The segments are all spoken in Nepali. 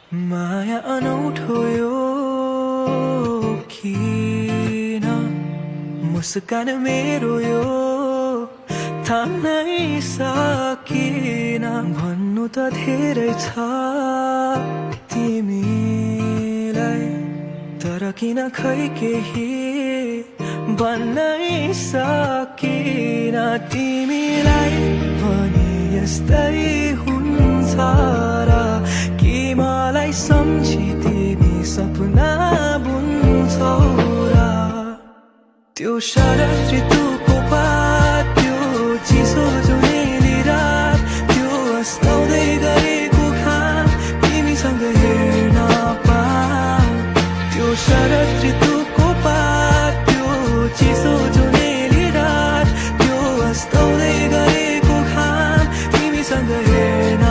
माया अनौठो यो किन मुस्कान मेरो यो थाम्नै सकिन भन्नु त धेरै छ तिमीलाई तर किन खै केही भन्नै सकिन तिमीलाई पनि यस्तै हुन्छ र कि मलाई सम्झी तिमी सपना बुन्छौ र त्यो शरद ऋतुको पात त्यो चिसो जुनेली रात त्यो अस्ताउँदै गरेको घाम तिमीसँग हेर्न पाऊँ त्यो शरद ऋतुको पात त्यो चिसो जुनेली रात त्यो अस्ताउँदै गरेको घाम तिमीसँग हेर्न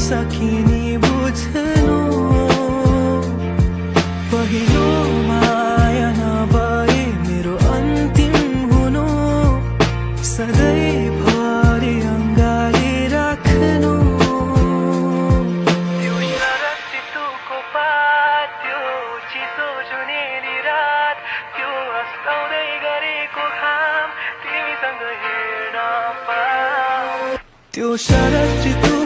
सकिने बुझ्नु पहिलो माया नभए मेरो अन्तिम हुनु सधैँभरि अङ्गाली राख्नु त्यो शरद ऋतुको पात त्यो चिसो जुनेली रात त्यो अस्ताउँदै गरेको घाम तिमीसँग हेर्न पाऊँ त्यो शरद ऋतु